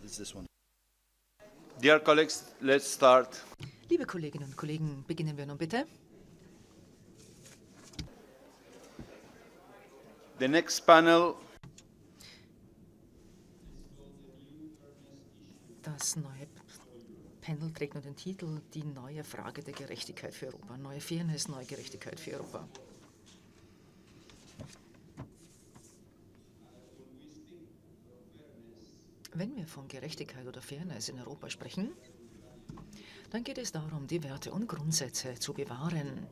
It's this one. Dear colleagues, let's start. Liebe Kolleginnen und Kollegen, beginnen wir nun bitte. The next panel. Das neue Panel trägt nun den Titel Die neue Frage der Gerechtigkeit für Europa. Neue Fairness, neue Gerechtigkeit für Europa. Wenn wir von Gerechtigkeit oder Fairness in Europa sprechen, dann geht es darum, die Werte und Grundsätze zu bewahren,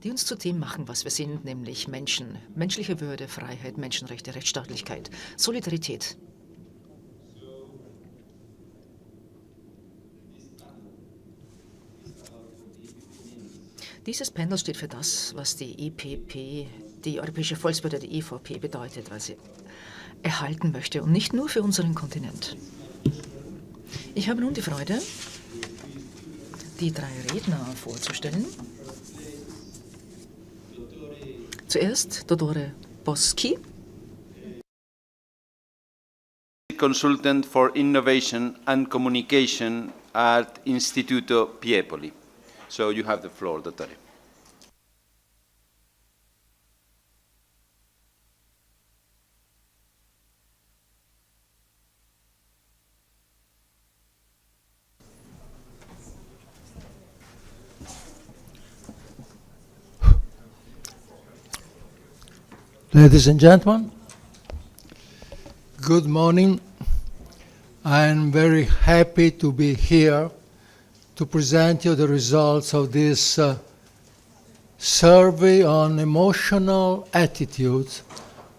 die uns zu dem machen, was wir sind, nämlich Menschen, menschliche Würde, Freiheit, Menschenrechte, Rechtsstaatlichkeit, Solidarität. Dieses Panel steht für das, was die EPP, die Europäische Volkspartei, die EVP bedeutet, weil sie erhalten möchte und nicht nur für unseren Kontinent. Ich habe nun die Freude, die drei Redner vorzustellen. Zuerst Dr. BOSCHI, Consultant for Innovation and Communication at Istituto Piepoli. So you have the floor, Dottore. Ladies and gentlemen, good morning. I'm very happy to be here to present you the results of this survey on emotional attitudes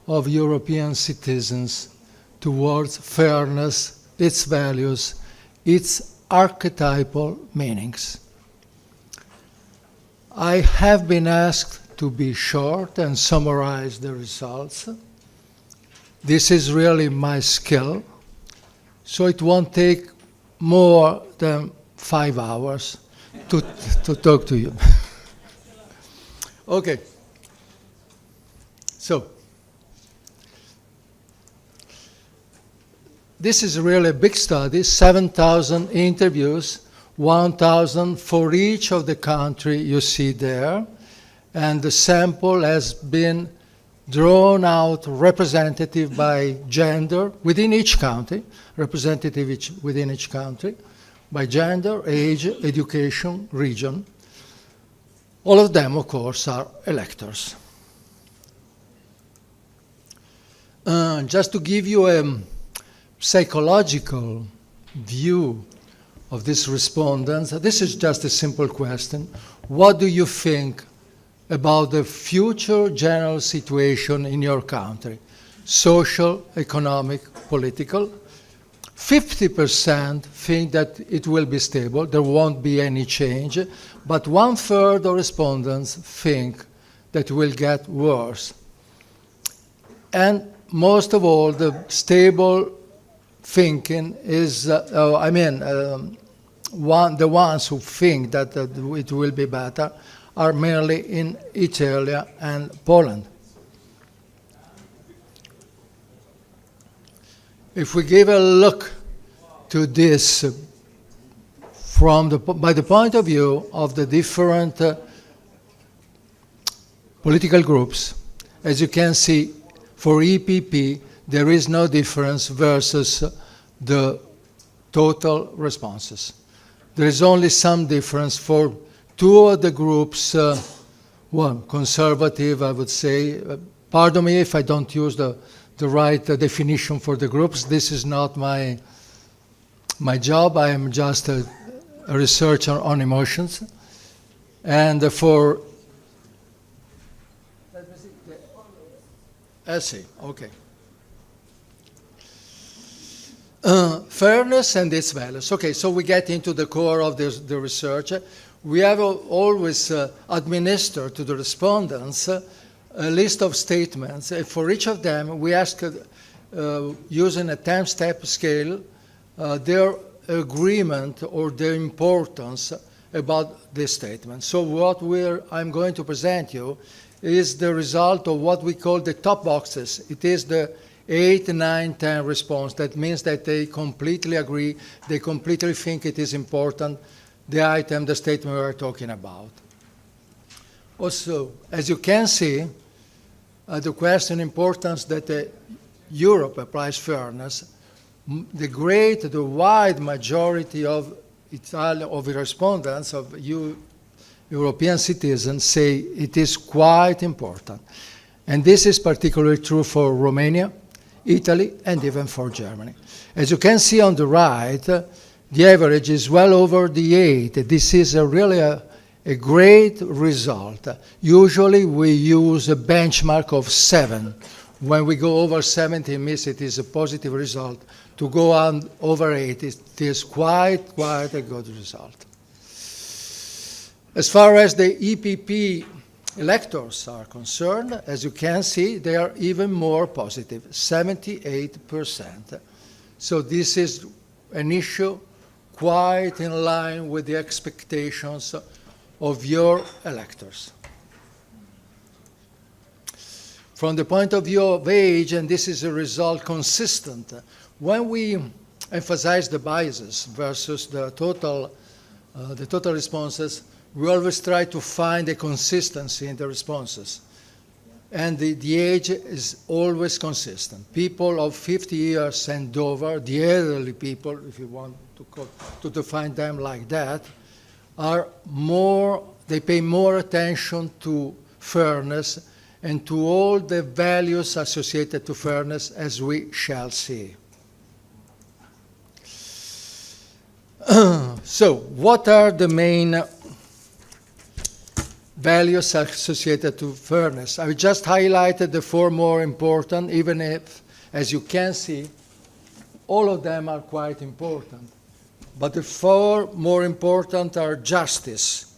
of European citizens towards fairness, its values, its archetypal meanings. I have been asked to be short and summarize the results. This is really my skill, so it won't take more than 5 hours to talk to you. Okay, so this is really a big study, 7,000 interviews, 1,000 for each of the country you see there. And the sample has been drawn out representative by gender within each country, within each country, by gender, age, education, region. All of them, of course, are electors. Just to give you a psychological view of these respondents, this is just a simple question. What do you think about the future general situation in your country, social, economic, political? 50% think that it will be stable, there won't be any change, but 1/3 of respondents think that it will get worse. And most of all, the stable thinking is, the ones who think that it will be better are merely in Italy and Poland. If we give a look to this by the point of view of the different political groups, as you can see, for EPP, there is no difference versus the total responses. There is only some difference for two of the groups, one, conservative, I would say. Pardon me if I don't use the right definition for the groups. This is not my job. I am just a researcher on emotions. And for... Essay, okay. Fairness and its values. Okay, so we get into the core of the research. We have always administered to the respondents a list of statements. For each of them, we ask, using a 10-step scale, their agreement or their importance about this statement. So what I'm going to present you is the result of what we call the top boxes. It is the 8, 9, 10 response. That means that they completely agree, they completely think it is important, the item, the statement we are talking about. Also, as you can see, the question importance that Europe applies fairness, the wide majority of respondents, of European citizens, say it is quite important. And this is particularly true for Romania, Italy, and even for Germany. As you can see on the right, the average is well over the 8. This is really a great result. Usually we use a benchmark of 7. When we go over 70, it means it is a positive result. To go on over 8, it is quite a good result. As far as the EPP electors are concerned, as you can see, they are even more positive, 78%. So this is an issue quite in line with the expectations of your electors. From the point of view of age, and this is a result consistent, when we emphasize the biases versus the total responses, we always try to find a consistency in the responses. And the age is always consistent. People of 50 years and over, the elderly people, if you want to define them like that, they pay more attention to fairness and to all the values associated to fairness, as we shall see. So, what are the main values associated to fairness? I just highlighted the 4 more important, even if, as you can see, all of them are quite important. But the 4 more important are justice.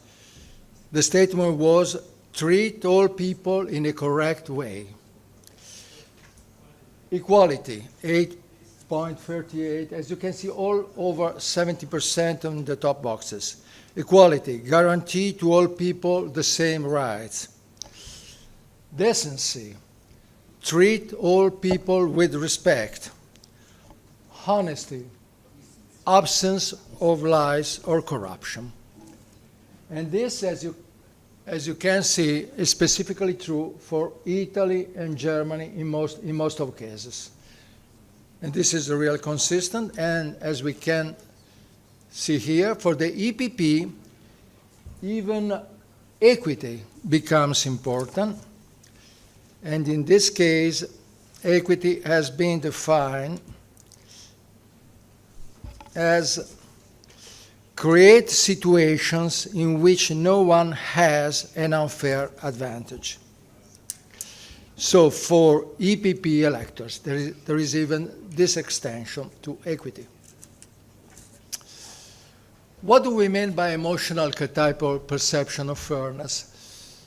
The statement was, treat all people in a correct way. Equality, 8.38, as you can see, all over 70% on the top boxes. Equality, guarantee to all people the same rights. Decency, treat all people with respect. Honesty, absence of lies or corruption. And this, as you can see, is specifically true for Italy and Germany in most of cases. And this is real consistent, and as we can see here, for the EPP, even equity becomes important. And in this case, equity has been defined as create situations in which no one has an unfair advantage. So for EPP electors, there is even this extension to equity. What do we mean by emotional archetypal perception of fairness?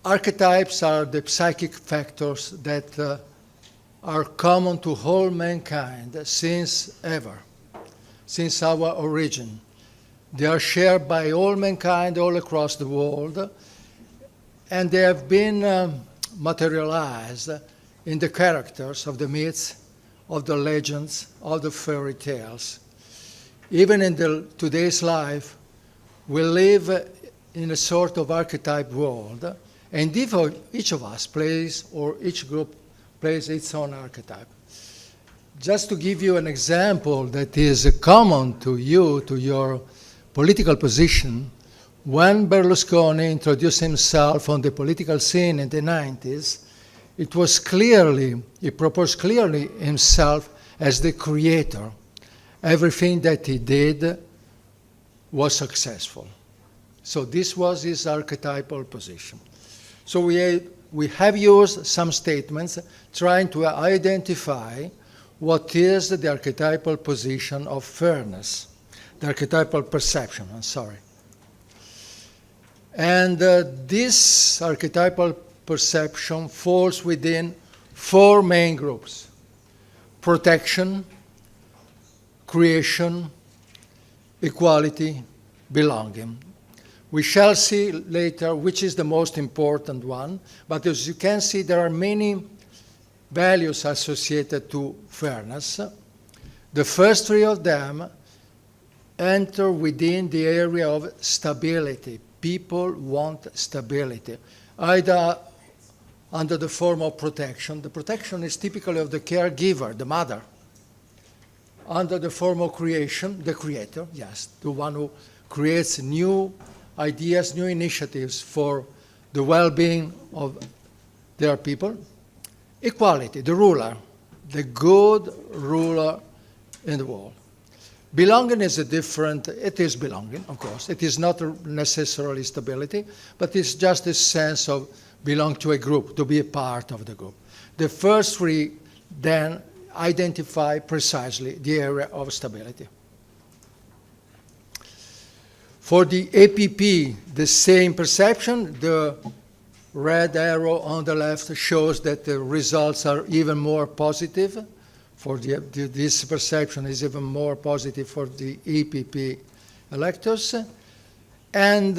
Archetypes are the psychic factors that are common to all mankind since ever, since our origin. They are shared by all mankind all across the world, and they have been materialized in the characters of the myths, of the legends, of the fairy tales. Even in today's life, we live in a sort of archetype world, and each of us plays, or each group plays its own archetype. Just to give you an example that is common to you, to your political position, when Berlusconi introduced himself on the political scene in the 90s, he proposed clearly himself as the creator. Everything that he did was successful. So this was his archetypal position. So we have used some statements trying to identify what is the archetypal position of fairness, the archetypal perception, I'm sorry. And this archetypal perception falls within 4 main groups: protection, creation, equality, belonging. We shall see later which is the most important one, but as you can see, there are many values associated to fairness. The first three of them enter within the area of stability. People want stability, either under the form of protection. The protection is typically of the caregiver, the mother. Under the form of creation, the creator, yes, the one who creates new ideas, new initiatives for the well-being of their people. Equality, the ruler, the good ruler in the world. Belonging is a different, it is belonging, of course. It is not necessarily stability, but it's just a sense of belong to a group, to be a part of the group. The first three then identify precisely the area of stability. For the APP, the same perception. The red arrow on the left shows that the results are even more positive. For this perception is even more positive for the EPP electors. And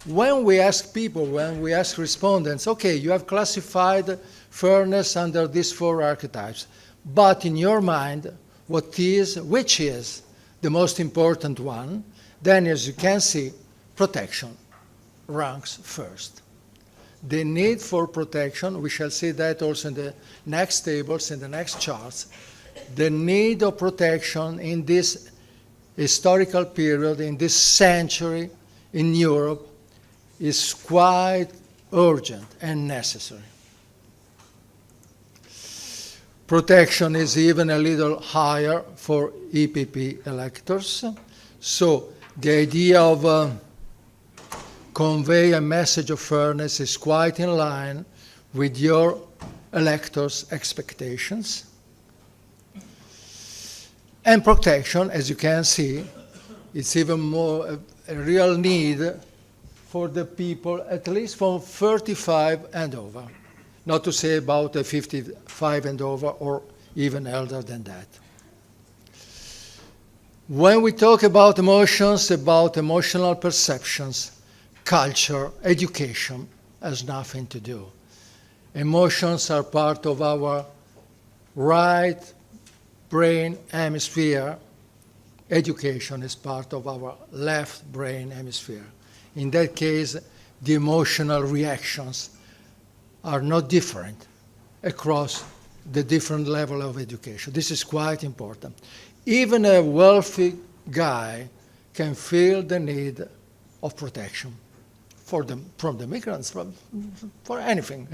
when we ask people, when we ask respondents, okay, you have classified fairness under these four archetypes, but in your mind, which is the most important one? Then, as you can see, protection ranks first. The need for protection, we shall see that also in the next tables, in the next charts. The need of protection in this historical period, in this century in Europe, is quite urgent and necessary. Protection is even a little higher for EPP electors. So the idea of convey a message of fairness is quite in line with your electors' expectations. And protection, as you can see, it's even more a real need for the people, at least from 35 and over. Not to say about a 55 and over or even elder than that. When we talk about emotions, about emotional perceptions, culture, education has nothing to do. Emotions are part of our right brain hemisphere. Education is part of our left brain hemisphere. In that case, the emotional reactions are not different across the different level of education. This is quite important. Even a wealthy guy can feel the need of protection from the migrants, for anything.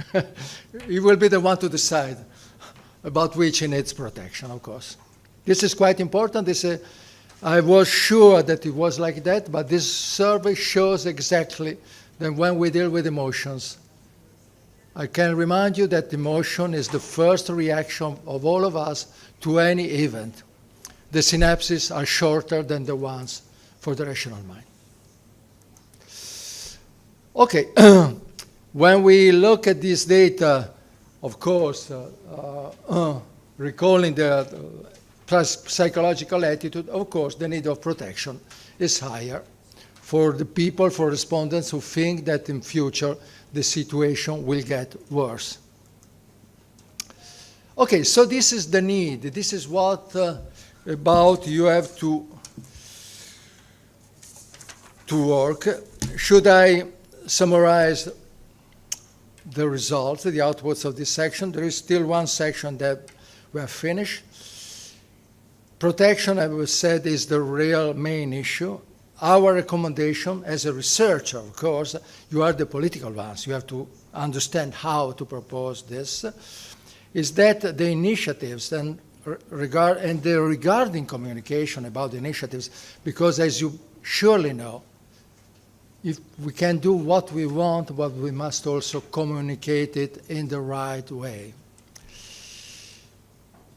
He will be the one to decide about which he needs protection, of course. This is quite important. I was sure that it was like that, but this survey shows exactly that when we deal with emotions, I can remind you that emotion is the first reaction of all of us to any event. The synapses are shorter than the ones for the rational mind. Okay, when we look at this data, of course, recalling the psychological attitude, of course, the need of protection is higher for the people, for respondents who think that in future the situation will get worse. Okay, so this is the need. This is what about you have to work. Should I summarize the results, the outputs of this section? There is still one section that we have finished. Protection, as we said, is the real main issue. Our recommendation as a researcher, of course, you are the political ones, you have to understand how to propose this, is that the initiatives and the regarding communication about the initiatives, because as you surely know, if we can do what we want, but we must also communicate it in the right way.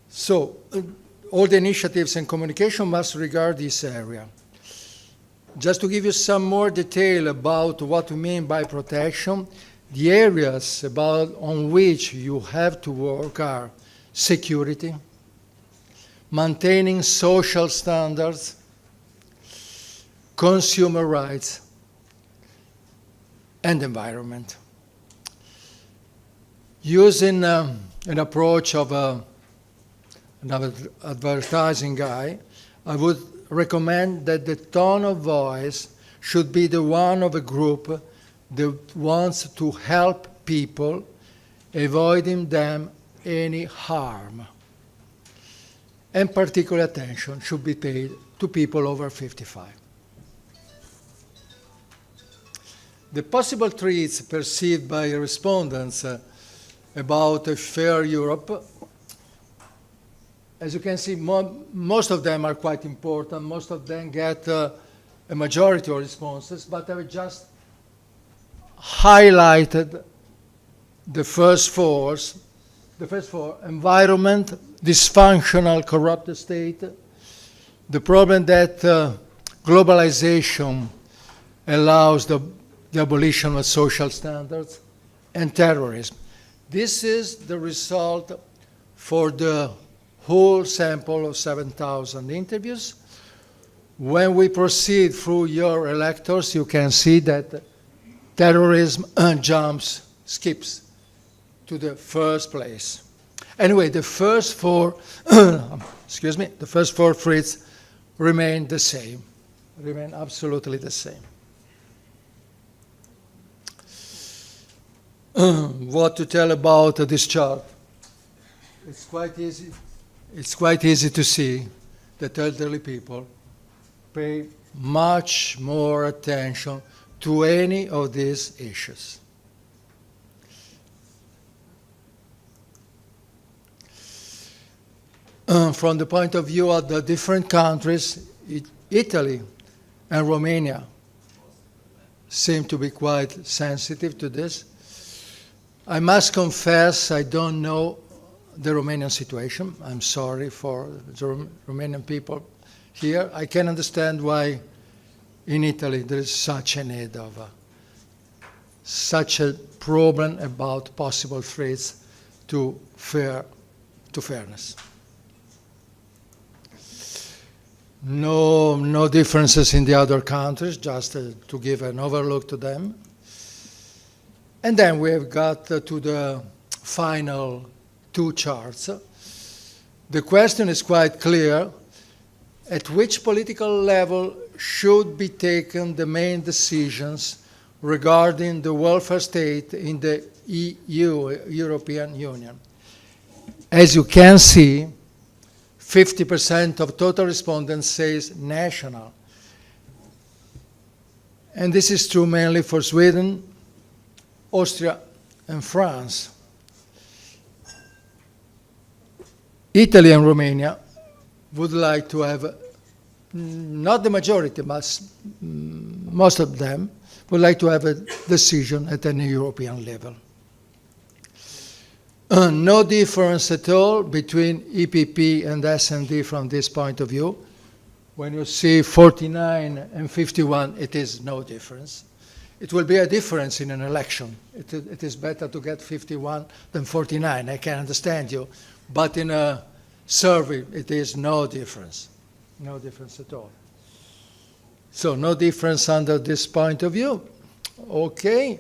So, all the initiatives and communication must regard this area. Just to give you some more detail about what we mean by protection, the areas on which you have to work are security, maintaining social standards, consumer rights, and environment. Using an approach of an advertising guy, I would recommend that the tone of voice should be the one of a group that wants to help people, avoiding them any harm. And particular attention should be paid to people over 55. The possible threats perceived by respondents about a fair Europe, as you can see, most of them are quite important. Most of them get a majority of responses, but I just highlighted the first four: environment, dysfunctional, corrupt state, the problem that globalization allows the abolition of social standards, and terrorism. This is the result for the whole sample of 7,000 interviews. When we proceed through your electors, you can see that terrorism skips to the first place. Anyway, the first four, the first four threats remain the same, remain absolutely the same. What to tell about this chart? It's quite easy. It's quite easy to see that elderly people pay much more attention to any of these issues. From the point of view of the different countries, Italy and Romania seem to be quite sensitive to this. I must confess I don't know the Romanian situation. I'm sorry for the Romanian people here. I can understand why in Italy there is such a need of such a problem about possible threats to fairness. No differences in the other countries, just to give an overlook to them. And then we have got to the final two charts. The question is quite clear: at which political level should be taken the main decisions regarding the welfare state in the EU, European Union? As you can see, 50% of total respondents says national. And this is true mainly for Sweden, Austria, and France. Italy and Romania would like to have, not the majority, but most of them would like to have a decision at an European level. No difference at all between EPP and S&D from this point of view. When you see 49 and 51, it is no difference. It will be a difference in an election. It is better to get 51 than 49, I can understand you. But in a survey, it is no difference. No difference at all. So no difference under this point of view. Okay.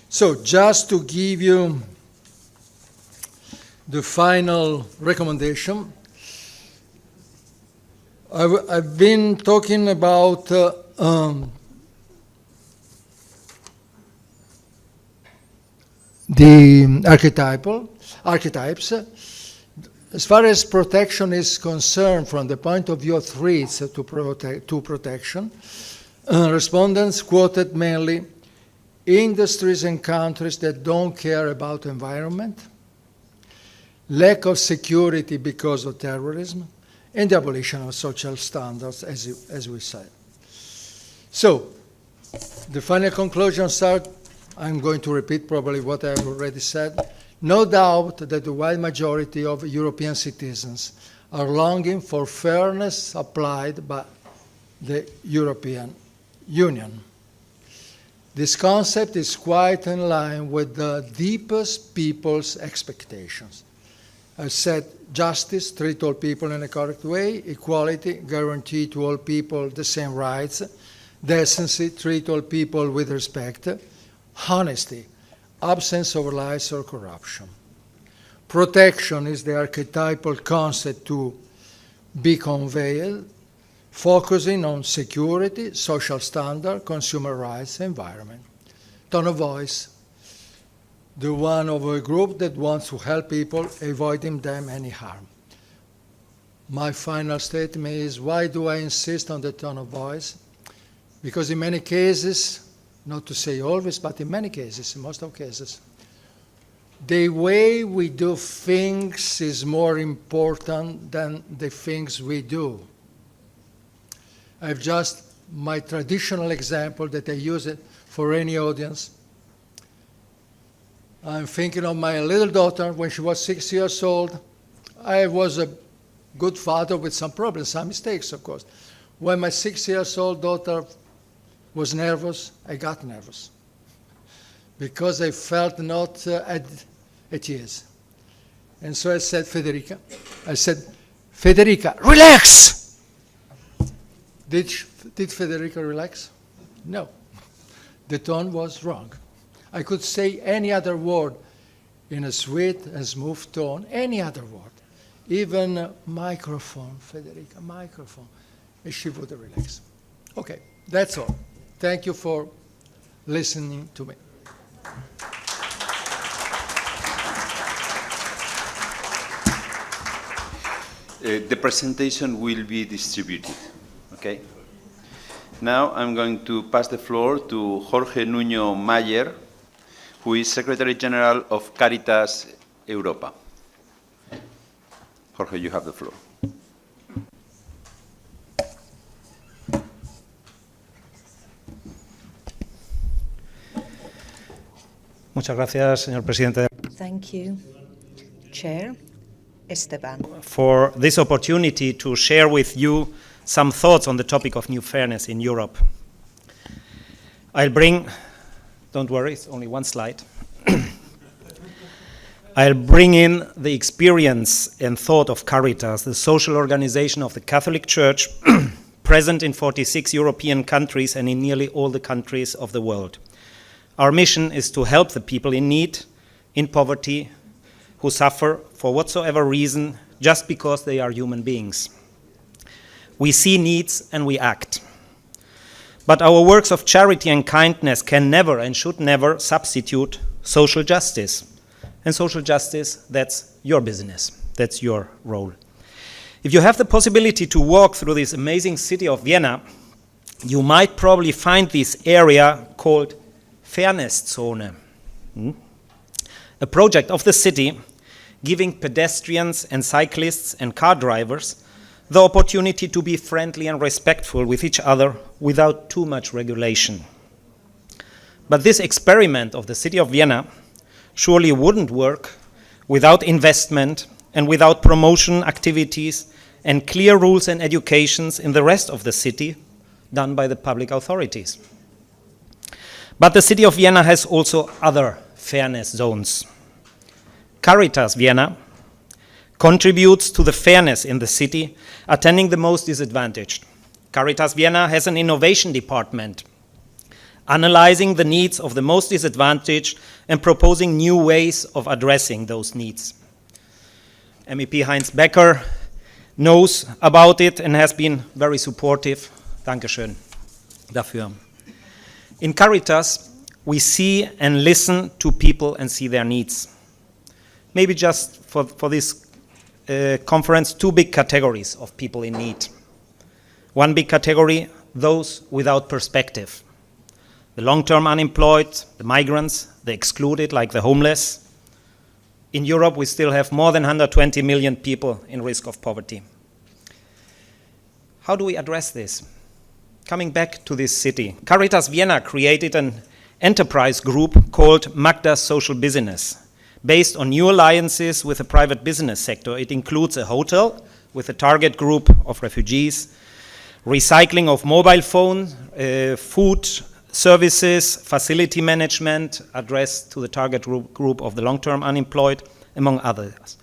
So just to give you the final recommendation, I've been talking about the archetypes. As far as protection is concerned, from the point of view of threats to protection, respondents quoted mainly industries and countries that don't care about environment, lack of security because of terrorism, and the abolition of social standards, as we said. So, the final conclusions are, I'm going to repeat probably what I have already said. No doubt that the wide majority of European citizens are longing for fairness applied by the European Union. This concept is quite in line with the deepest people's expectations. I said justice, treat all people in a correct way; equality, guarantee to all people the same rights; decency, treat all people with respect; honesty, absence of lies or corruption. Protection is the archetypal concept to be conveyed, focusing on security, social standard, consumer rights, environment. Tone of voice, the one of a group that wants to help people, avoiding them any harm. My final statement is, why do I insist on the tone of voice? Because in many cases, not to say always, but in many cases, in most of cases, the way we do things is more important than the things we do. I have just my traditional example that I use it for any audience. I'm thinking of my little daughter when she was 6 years old. I was a good father with some problems, some mistakes, of course. When my 6-year-old daughter was nervous, I got nervous because I felt not at ease. And so I said, Federica, relax! Did Federica relax? No. The tone was wrong. I could say any other word in a sweet and smooth tone, any other word. Even microphone, Federica, microphone, and she would relax. Okay, that's all. Thank you for listening to me. The presentation will be distributed, okay? Now I'm going to pass the floor to Jorge NUÑO Mayer, who is Secretary General of Caritas Europa. Jorge, you have the floor. Muchas gracias, señor presidente, Thank you, Chair Esteban. for this opportunity to share with you some thoughts on the topic of new fairness in Europe. I'll bring, don't worry, it's only one slide. I'll bring in the experience and thought of Caritas, the social organization of the Catholic Church, present in 46 European countries and in nearly all the countries of the world. Our mission is to help the people in need, in poverty, who suffer for whatsoever reason, just because they are human beings. We see needs and we act. But our works of charity and kindness can never and should never substitute social justice. And social justice, that's your business. That's your role. If you have the possibility to walk through this amazing city of Vienna, you might probably find this area called Fairness Zone, a project of the city giving pedestrians and cyclists and car drivers the opportunity to be friendly and respectful with each other without too much regulation. But this experiment of the city of Vienna surely wouldn't work without investment and without promotion activities and clear rules and educations in the rest of the city done by the public authorities. But the city of Vienna has also other fairness zones. Caritas Vienna contributes to the fairness in the city, attending the most disadvantaged. Caritas Vienna has an innovation department, analyzing the needs of the most disadvantaged and proposing new ways of addressing those needs. MEP Heinz Becker knows about it and has been very supportive. Dankeschön dafür. In Caritas, we see and listen to people and see their needs. Maybe just for this conference, two big categories of people in need. One big category, those without perspective. The long-term unemployed, the migrants, the excluded, like the homeless. In Europe, we still have more than 120 million people in risk of poverty. How do we address this? Coming back to this city, Caritas Vienna created an enterprise group called Magda's Social Business, based on new alliances with the private business sector. It includes a hotel with a target group of refugees, recycling of mobile phones, food services, facility management addressed to the target group of the long-term unemployed, among others.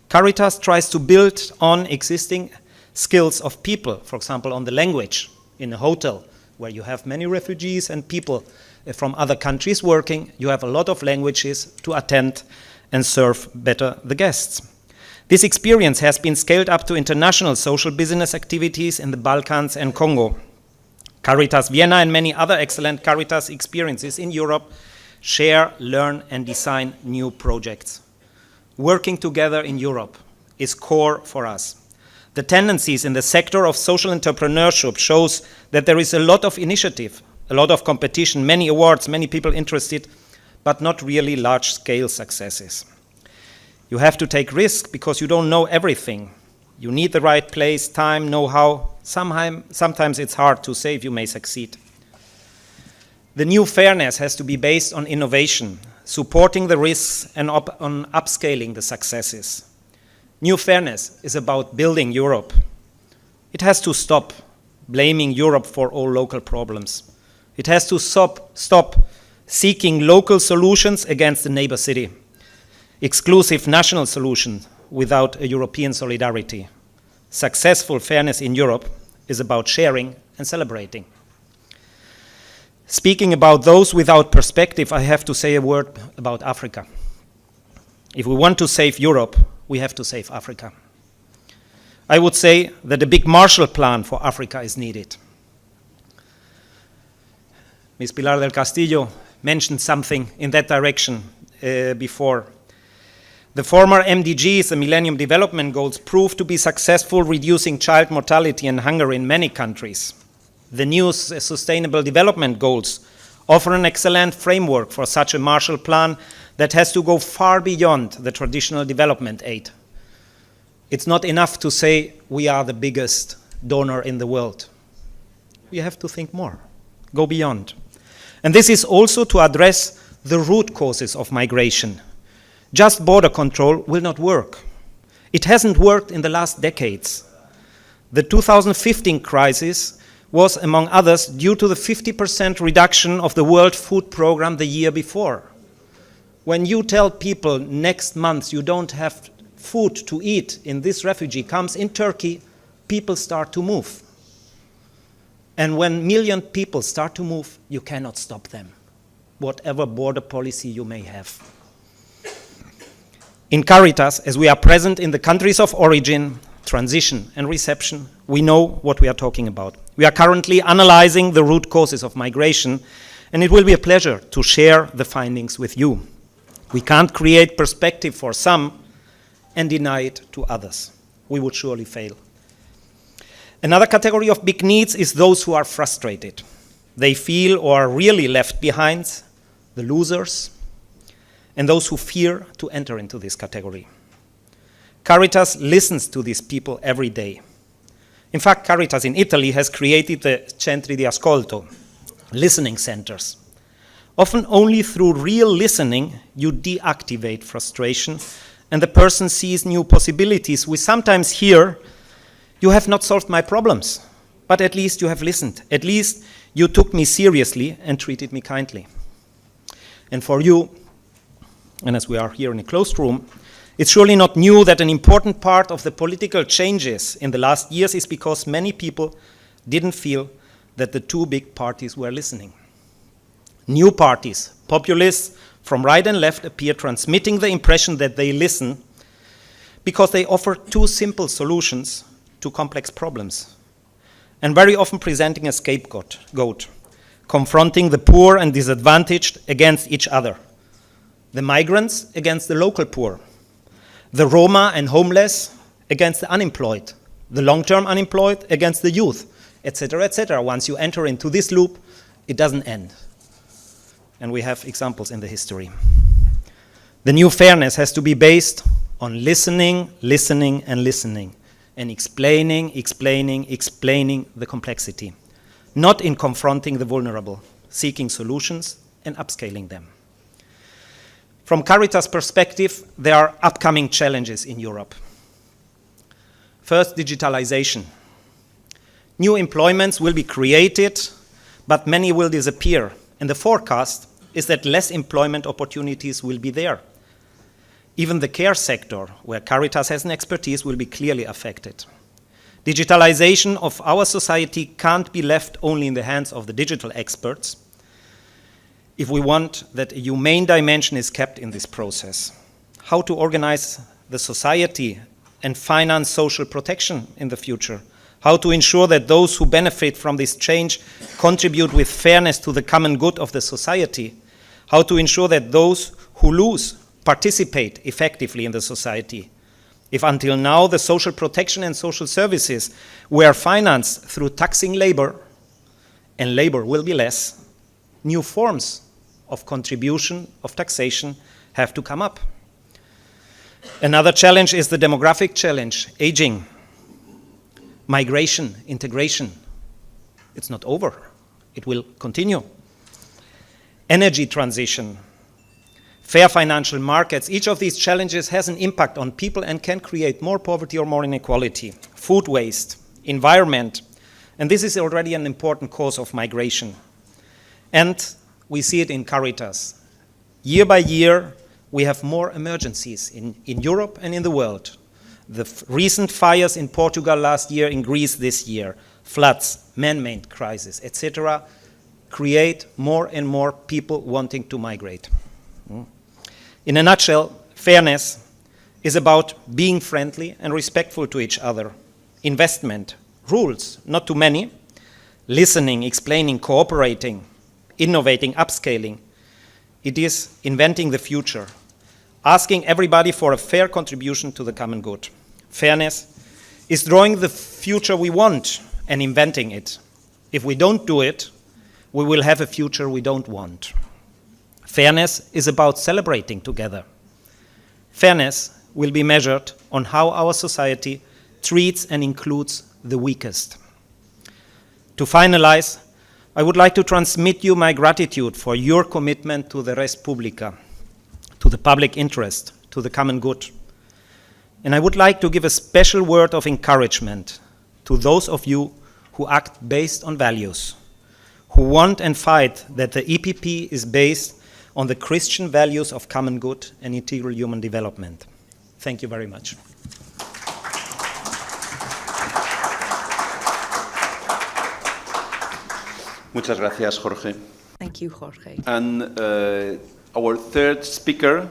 Caritas tries to build on existing skills of people, for example, on the language in a hotel where you have many refugees and people from other countries working. You have a lot of languages to attend and serve better the guests. This experience has been scaled up to international social business activities in the Balkans and Congo. Caritas Vienna and many other excellent Caritas experiences in Europe share, learn, and design new projects. Working together in Europe is core for us. The tendencies in the sector of social entrepreneurship shows that there is a lot of initiative, a lot of competition, many awards, many people interested, but not really large-scale successes. You have to take risks because you don't know everything. You need the right place, time, know-how. Sometimes it's hard to say if you may succeed. The new fairness has to be based on innovation, supporting the risks and on upscaling the successes. New fairness is about building Europe. It has to stop blaming Europe for all local problems. It has to stop seeking local solutions against the neighbor city, exclusive national solutions without a European solidarity. Successful fairness in Europe is about sharing and celebrating. Speaking about those without perspective, I have to say a word about Africa. If we want to save Europe, we have to save Africa. I would say that a big Marshall Plan for Africa is needed. Ms. Pilar del Castillo mentioned something in that direction before. The former MDGs, the Millennium Development Goals, proved to be successful reducing child mortality and hunger in many countries. The new Sustainable Development Goals offer an excellent framework for such a Marshall Plan that has to go far beyond the traditional development aid. It's not enough to say we are the biggest donor in the world. We have to think more, go beyond. And this is also to address the root causes of migration. Just border control will not work. It hasn't worked in the last decades. The 2015 crisis was, among others, due to the 50% reduction of the World Food Programme the year before. When you tell people next month you don't have food to eat in this refugee camps in Turkey, people start to move. And when million people start to move, you cannot stop them, whatever border policy you may have. In Caritas, as we are present in the countries of origin, transition and reception, we know what we are talking about. We are currently analyzing the root causes of migration, and it will be a pleasure to share the findings with you. We can't create perspective for some and deny it to others. We would surely fail. Another category of big needs is those who are frustrated. They feel or are really left behind, the losers, and those who fear to enter into this category. Caritas listens to these people every day. In fact, Caritas in Italy has created the centri di ascolto, listening centers. Often only through real listening you deactivate frustration and the person sees new possibilities. We sometimes hear, you have not solved my problems, but at least you have listened. At least you took me seriously and treated me kindly. And for you, and as we are here in a closed room, it's surely not new that an important part of the political changes in the last years is because many people didn't feel that the two big parties were listening. New parties, populists from right and left, appear transmitting the impression that they listen because they offer two simple solutions to complex problems, and very often presenting a scapegoat, confronting the poor and disadvantaged against each other, the migrants against the local poor, the Roma and homeless against the unemployed, the long-term unemployed against the youth, etc., etc. Once you enter into this loop, it doesn't end. And we have examples in the history. The new fairness has to be based on listening, listening, and listening, and explaining the complexity, not in confronting the vulnerable, seeking solutions and upscaling them. From Caritas' perspective, there are upcoming challenges in Europe. First, digitalization. New employments will be created, but many will disappear, and the forecast is that less employment opportunities will be there. Even the care sector, where Caritas has an expertise, will be clearly affected. Digitalization of our society can't be left only in the hands of the digital experts if we want that a humane dimension is kept in this process. how to organize the society and finance social protection in the future, how to ensure that those who benefit from this change contribute with fairness to the common good of the society, how to ensure that those who lose participate effectively in the society. If until now the social protection and social services were financed through taxing labor, and labor will be less, new forms of contribution, of taxation, have to come up. Another challenge is the demographic challenge, aging, migration, integration. It's not over. It will continue. Energy transition, fair financial markets. Each of these challenges has an impact on people and can create more poverty or more inequality. Food waste, environment, and this is already an important cause of migration. And we see it in Caritas. Year by year, we have more emergencies in Europe and in the world. The recent fires in Portugal last year, in Greece this year, floods, man-made crisis, etc., create more and more people wanting to migrate. In a nutshell, fairness is about being friendly and respectful to each other. Investment, rules, not too many, listening, explaining, cooperating, innovating, upscaling. It is inventing the future, asking everybody for a fair contribution to the common good. Fairness is drawing the future we want and inventing it. If we don't do it, we will have a future we don't want. Fairness is about celebrating together. Fairness will be measured on how our society treats and includes the weakest. To finalize, I would like to transmit you my gratitude for your commitment to the res publica, to the public interest, to the common good. And I would like to give a special word of encouragement to those of you who act based on values, who want and fight that the EPP is based on the Christian values of common good and integral human development. Thank you very much. Muchas gracias, Jorge. Thank you, Jorge. And our third speaker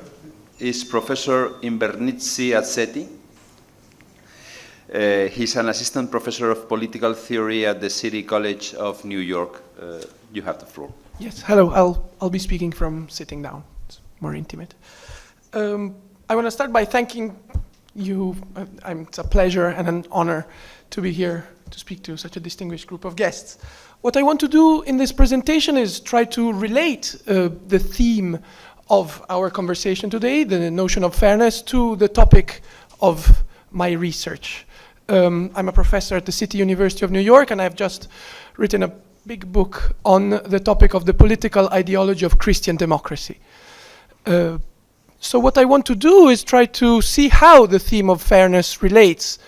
is Professor INVERNIZZI-ACCETTI. He's an assistant professor of political theory at the City College of New York. You have the floor. Yes, hello. I'll be speaking from sitting down. It's more intimate. I want to start by thanking you. It's a pleasure and an honor to be here to speak to such a distinguished group of guests. What I want to do in this presentation is try to relate the theme of our conversation today, the notion of fairness, to the topic of my research. I'm a professor at the City University of New York, and I've just written a big book on the topic of the political ideology of Christian democracy. So what I want to do is try to see how the theme of fairness relates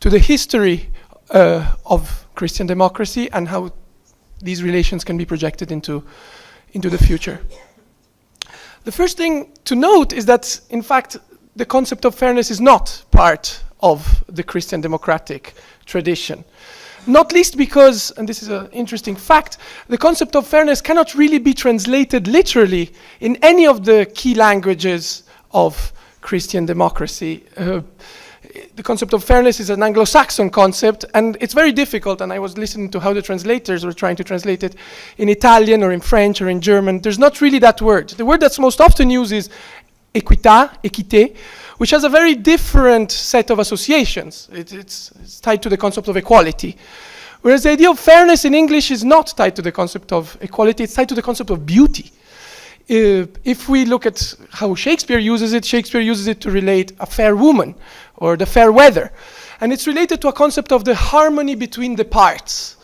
to the history of Christian democracy and how these relations can be projected into the future. The first thing to note is that, in fact, the concept of fairness is not part of the Christian democratic tradition. Not least because, and this is an interesting fact, the concept of fairness cannot really be translated literally in any of the key languages of Christian democracy. The concept of fairness is an Anglo-Saxon concept, and it's very difficult, and I was listening to how the translators were trying to translate it in Italian or in French or in German. There's not really that word. The word that's most often used is équité, which has a very different set of associations. It's tied to the concept of equality. Whereas the idea of fairness in English is not tied to the concept of equality, it's tied to the concept of beauty. If we look at how Shakespeare uses it to relate a fair woman or the fair weather. And it's related to a concept of the harmony between the parts,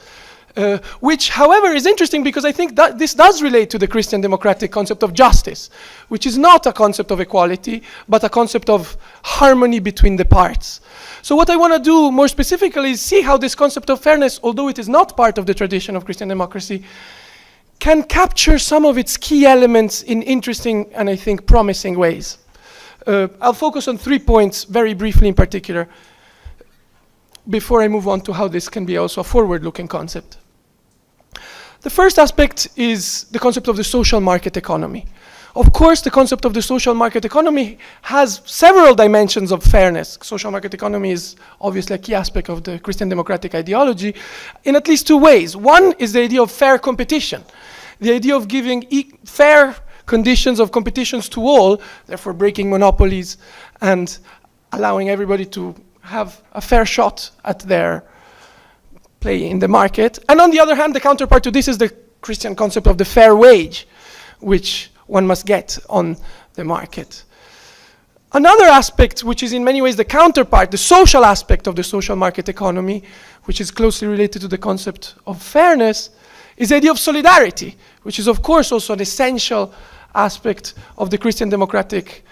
which, however, is interesting because I think that this does relate to the Christian democratic concept of justice, which is not a concept of equality, but a concept of harmony between the parts. So what I want to do more specifically is see how this concept of fairness, although it is not part of the tradition of Christian democracy, can capture some of its key elements in interesting and I think promising ways. I'll focus on 3 points very briefly in particular before I move on to how this can be also a forward-looking concept. The first aspect is the concept of the social market economy. Of course, the concept of the social market economy has several dimensions of fairness. Social market economy is obviously a key aspect of the Christian democratic ideology in at least two ways. One is the idea of fair competition, the idea of giving fair conditions of competitions to all, therefore breaking monopolies and allowing everybody to have a fair shot at their play in the market. And on the other hand, the counterpart to this is the Christian concept of the fair wage, which one must get on the market. Another aspect, which is in many ways the counterpart, the social aspect of the social market economy, which is closely related to the concept of fairness, is the idea of solidarity, which is of course also an essential aspect of the Christian democratic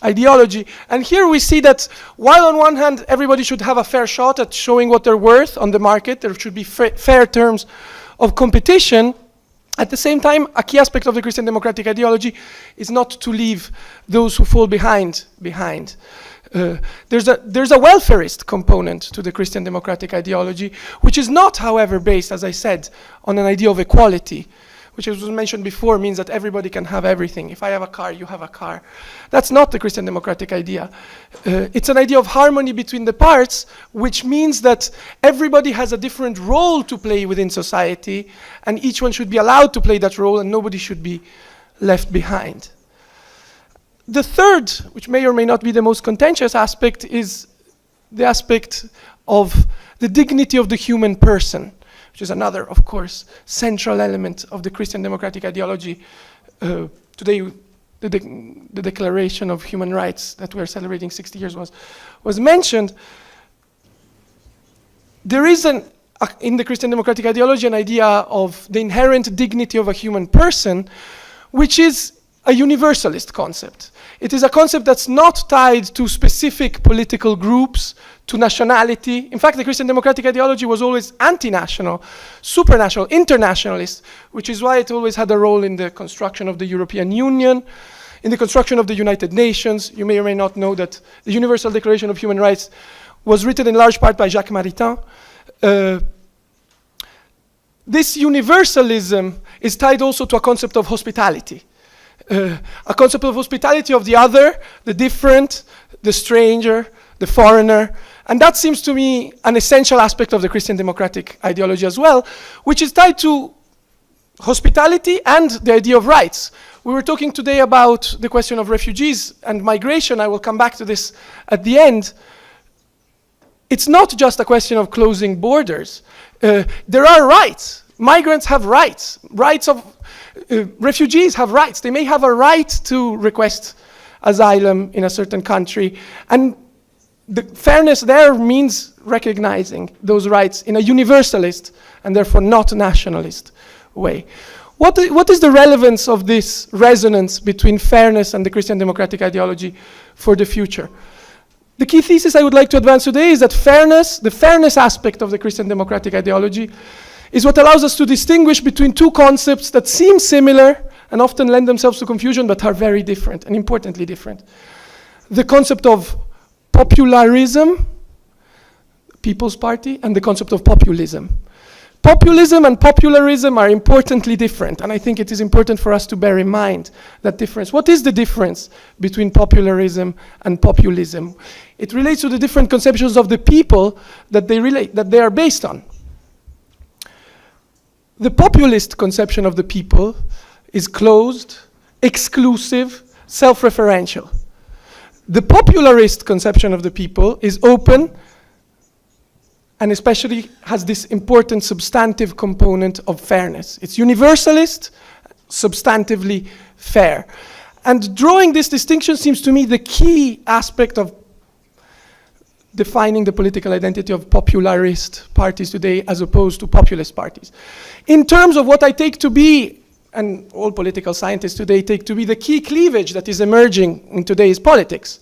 ideology. And here we see that while on one hand everybody should have a fair shot at showing what they're worth on the market, there should be fair terms of competition, at the same time a key aspect of the Christian democratic ideology is not to leave those who fall behind. There's a welfarist component to the Christian democratic ideology, which is not, however, based, as I said, on an idea of equality, which, as was mentioned before, means that everybody can have everything. If I have a car, you have a car. That's not the Christian democratic idea. It's an idea of harmony between the parts, which means that everybody has a different role to play within society, and each one should be allowed to play that role, and nobody should be left behind. The third, which may or may not be the most contentious aspect, is the aspect of the dignity of the human person, which is another, of course, central element of the Christian democratic ideology. Today, the Declaration of Human Rights that we're celebrating 60 years was mentioned. There is in the Christian democratic ideology an idea of the inherent dignity of a human person, which is a universalist concept. It is a concept that's not tied to specific political groups, to nationality. In fact, the Christian democratic ideology was always anti-national, supranational, internationalist, which is why it always had a role in the construction of the European Union, in the construction of the United Nations. You may or may not know that the Universal Declaration of Human Rights was written in large part by Jacques Maritain. This universalism is tied also to a concept of hospitality. A concept of hospitality of the other, the different, the stranger, the foreigner. And that seems to me an essential aspect of the Christian democratic ideology as well, which is tied to hospitality and the idea of rights. We were talking today about the question of refugees and migration. I will come back to this at the end. It's not just a question of closing borders. There are rights. Migrants have rights. Refugees have rights. They may have a right to request asylum in a certain country. And the fairness there means recognizing those rights in a universalist and therefore not nationalist way. What is the relevance of this resonance between fairness and the Christian democratic ideology for the future? The key thesis I would like to advance today is that fairness, the fairness aspect of the Christian democratic ideology, is what allows us to distinguish between two concepts that seem similar and often lend themselves to confusion but are very different and importantly different. The concept of popularism, People's Party, and the concept of populism. Populism and popularism are importantly different, and I think it is important for us to bear in mind that difference. What is the difference between popularism and populism? It relates to the different conceptions of the people that they are based on. The populist conception of the people is closed, exclusive, self-referential. The popularist conception of the people is open and especially has this important substantive component of fairness. It's universalist, substantively fair. And drawing this distinction seems to me the key aspect of defining the political identity of popularist parties today as opposed to populist parties. In terms of what I take to be, and all political scientists today take to be the key cleavage that is emerging in today's politics,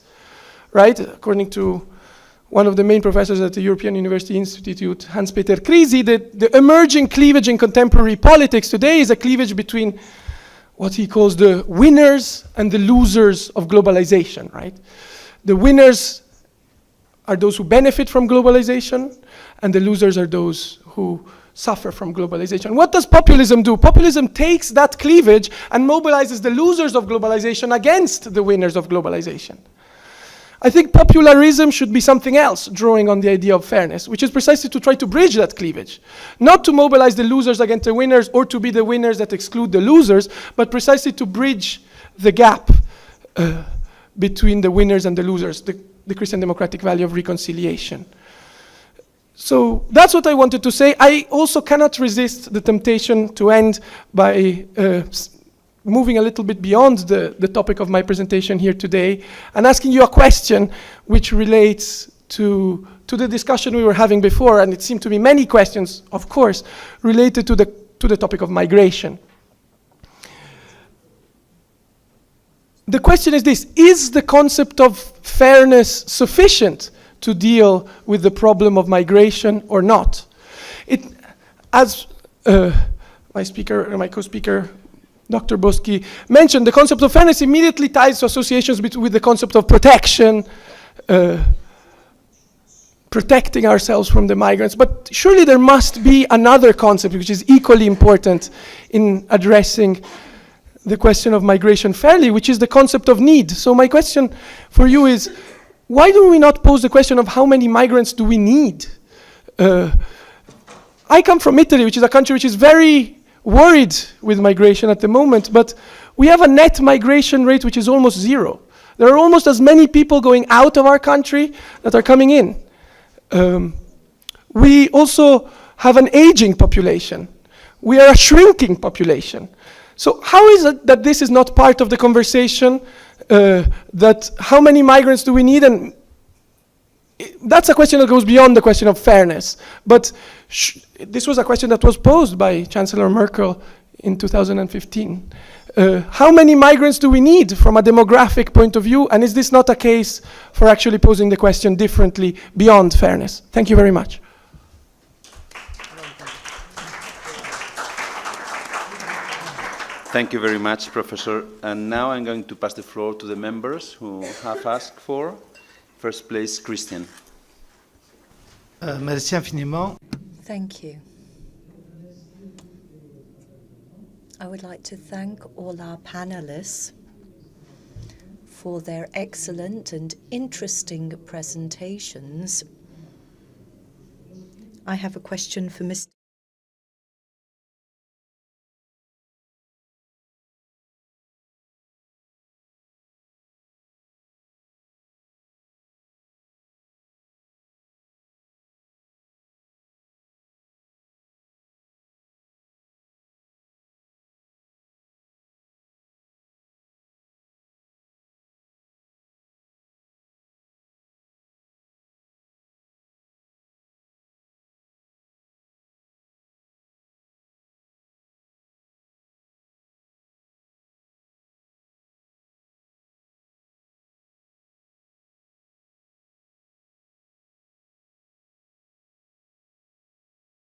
right? According to one of the main professors at the European University Institute, Hans-Peter Krisi, the emerging cleavage in contemporary politics today is a cleavage between what he calls the winners and the losers of globalization, right? The winners are those who benefit from globalization, and the losers are those who suffer from globalization. What does populism do? Populism takes that cleavage and mobilizes the losers of globalization against the winners of globalization. I think popularism should be something else, drawing on the idea of fairness, which is precisely to try to bridge that cleavage. Not to mobilize the losers against the winners or to be the winners that exclude the losers, but precisely to bridge the gap between the winners and the losers, the Christian democratic value of reconciliation. So that's what I wanted to say. I also cannot resist the temptation to end by moving a little bit beyond the topic of my presentation here today and asking you a question which relates to the discussion we were having before, and it seemed to be many questions, of course, related to the topic of migration. The question is this: is the concept of fairness sufficient to deal with the problem of migration or not? As my co-speaker, Dr. BOSCHI, mentioned, the concept of fairness immediately ties to associations with the concept of protection, protecting ourselves from the migrants. But surely there must be another concept which is equally important in addressing the question of migration fairly, which is the concept of need. So my question for you is, why do we not pose the question of how many migrants do we need? I come from Italy, which is a country which is very worried with migration at the moment, but we have a net migration rate which is almost zero. There are almost as many people going out of our country that are coming in. We also have an aging population. We are a shrinking population. So how is it that this is not part of the conversation, that how many migrants do we need? And that's a question that goes beyond the question of fairness. But this was a question that was posed by Chancellor Merkel in 2015. How many migrants do we need from a demographic point of view? And is this not a case for actually posing the question differently beyond fairness? Thank you very much. Thank you very much, Professor. And now I'm going to pass the floor to the members who have asked for. First place, Christian. Merci infiniment. Thank you. I would like to thank all our panelists for their excellent and interesting presentations. I have a question for Mr.